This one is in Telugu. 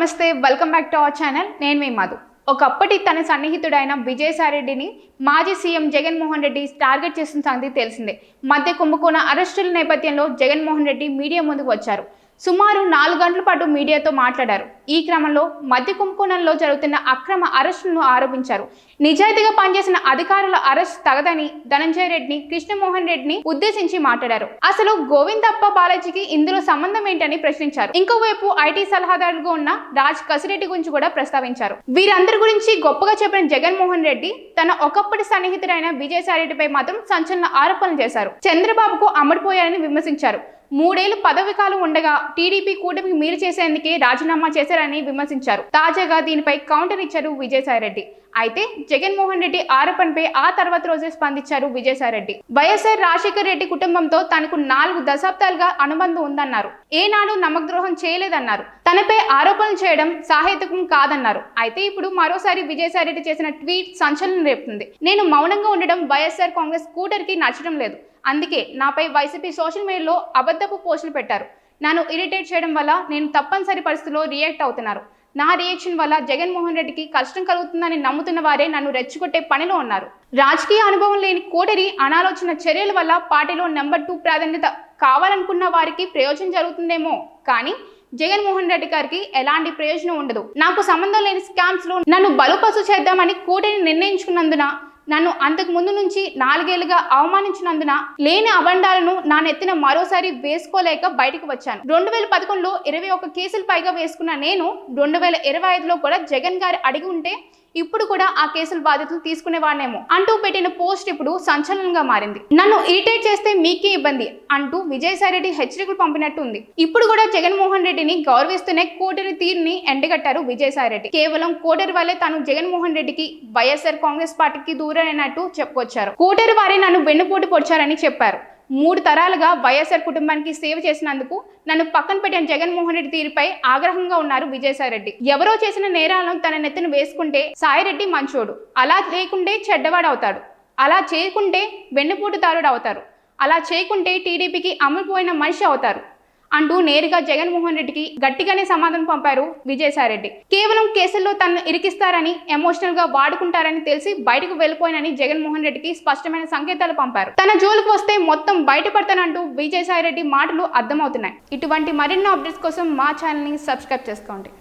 నమస్తే, welcome back to our channel. నేను మీ మధు. ఒకప్పటి తన సన్నిహితుడైన విజయసాయిరెడ్డిని మాజీ సీఎం జగన్మోహన్ రెడ్డి టార్గెట్ చేసిన సంగతి తెలిసిందే. మధ్య కుంభకోణ అరెస్టుల నేపథ్యంలో జగన్మోహన్ రెడ్డి మీడియా ముందుకు వచ్చారు. సుమారు 4 గంటల పాటు మీడియాతో మాట్లాడారు. ఈ క్రమంలో మధ్య కుంభకోణంలో జరుగుతున్న అక్రమ అరెస్టులను ఆరోపించారు. నిజాయితీగా పనిచేసిన అధికారుల అరెస్ట్ తగదని ధనంజయ రెడ్డిని, కృష్ణమోహన్ రెడ్డిని ఉద్దేశించి మాట్లాడారు. అసలు గోవిందప్ప బాలాజీకి ఇందులో సంబంధం ఏంటని ప్రశ్నించారు. ఇంకోవైపు ఐటీ సలహాదారుగా ఉన్న రాజ్ కసిరెడ్డి గురించి కూడా ప్రస్తావించారు. వీరందరి గురించి గొప్పగా చెప్పిన జగన్మోహన్ రెడ్డి తన ఒకప్పటి సన్నిహితుడైన విజయసాయిరెడ్డిపై మాత్రం సంచలన ఆరోపణలు చేశారు. చంద్రబాబుకు అమ్ముడుపోయారని విమర్శించారు. 3 ఏళ్లు పదవి కాలం ఉండగా టీడీపీ కూటమికి మీరు చేసేందుకే రాజీనామా చేశారని విమర్శించారు. తాజాగా దీనిపై కౌంటర్ ఇచ్చారు విజయసాయిరెడ్డి. అయితే జగన్మోహన్ రెడ్డి ఆరోపణపై ఆ తర్వాత రోజే స్పందించారు విజయసాయిరెడ్డి. వైఎస్ఆర్ రాజశేఖర్ రెడ్డి కుటుంబంతో తనకు 4 దశాబ్దాలుగా అనుబంధం ఉందన్నారు. ఏనాడు నమ్మకద్రోహం చేయలేదన్నారు. తనపై ఆరోపణలు చేయడం సాహిత్యం కాదన్నారు. అయితే ఇప్పుడు మరోసారి విజయసాయిరెడ్డి చేసిన ట్వీట్ సంచలనం రేపుతుంది. నేను మౌనంగా ఉండడం వైఎస్ఆర్ కాంగ్రెస్ కూటరికి నచ్చడం లేదు. అందుకే నాపై వైసీపీ సోషల్ మీడియాలో అబద్ధపు పోస్టులు పెట్టారు. నన్ను ఇరిటేట్ చేయడం వల్ల నేను తప్పనిసరి పరిస్థితుల్లో రియాక్ట్ అవుతున్నారు. నా రియాక్షన్ వల్ల జగన్మోహన్ రెడ్డికి కష్టం కలుగుతుందని నమ్ముతున్న వారే నన్ను రెచ్చగొట్టే పనిలో ఉన్నారు. రాజకీయ అనుభవం లేని కోటరి అనాలోచన చర్యల వల్ల పార్టీలో నెంబర్ 2 ప్రాధాన్యత కావాలనుకున్న వారికి ప్రయోజనం జరుగుతుందేమో కానీ జగన్మోహన్ రెడ్డి గారికి ఎలాంటి ప్రయోజనం ఉండదు. నాకు సంబంధం లేని స్కామ్స్ లో నన్ను బలుపసు చేద్దామని కోటరి నిర్ణయించుకున్నందున, నన్ను అంతకు ముందు నుంచి 4 ఏళ్లుగా అవమానించినందున లేని అబండాలను నా నెత్తిన మరోసారి వేసుకోలేక బయటకు వచ్చాను. 2011లో 21 కేసులు పైగా వేసుకున్న నేను 2025లో కూడా జగన్ గారు అడిగి ఉంటే ఇప్పుడు కూడా ఆ కేసుల బాధ్యతలు తీసుకునేవాడేమో అంటూ పెట్టిన పోస్ట్ ఇప్పుడు సంచలనంగా మారింది. నన్ను ఇరిటేట్ చేస్తే మీకే ఇబ్బంది అంటూ విజయసాయిరెడ్డి హెచ్చరికలు పంపినట్టు ఉంది. ఇప్పుడు కూడా జగన్మోహన్ రెడ్డిని గౌరవిస్తూనే కోటరి తీరుని ఎండగట్టారు విజయసాయిరెడ్డి. కేవలం కోటరి వల్లే తాను జగన్మోహన్ రెడ్డికి, వైఎస్ఆర్ కాంగ్రెస్ పార్టీకి దూరమైనట్టు చెప్పుకొచ్చారు. కోటరి వారే నన్ను వెన్నుపోటు పొడిచారని చెప్పారు. 3 తరాలుగా వైఎస్ఆర్ కుటుంబానికి సేవ చేసినందుకు నన్ను పక్కన పెట్టిన జగన్మోహన్ రెడ్డి తీరుపై ఆగ్రహంగా ఉన్నారు విజయసాయిరెడ్డి. ఎవరో చేసిన నేరాలను తన నెత్తిన వేసుకుంటే సాయిరెడ్డి మంచోడు, అలా లేకుంటే చెడ్డవాడు అవుతాడు. అలా చేయకుంటే వెన్నుపోటుదారుడు అవుతారు. అలా చేయకుంటే టీడీపీకి అమ్ముడుపోయిన మనిషి అవుతారు అంటూ నేరుగా జగన్మోహన్ రెడ్డికి గట్టిగానే సమాధానం పంపారు విజయసాయిరెడ్డి. కేవలం కేసుల్లో తనను ఇరికిస్తారని, ఎమోషనల్ గా వాడుకుంటారని తెలిసి బయటకు వెళ్ళిపోయినని జగన్మోహన్ రెడ్డికి స్పష్టమైన సంకేతాలు పంపారు. తన జోలికి వస్తే మొత్తం బయటపడతానంటూ విజయసాయిరెడ్డి మాటలు అర్థమవుతున్నాయి. ఇటువంటి మరిన్నో అప్డేట్స్ కోసం మా ఛానల్ ని సబ్స్క్రైబ్ చేసుకోండి.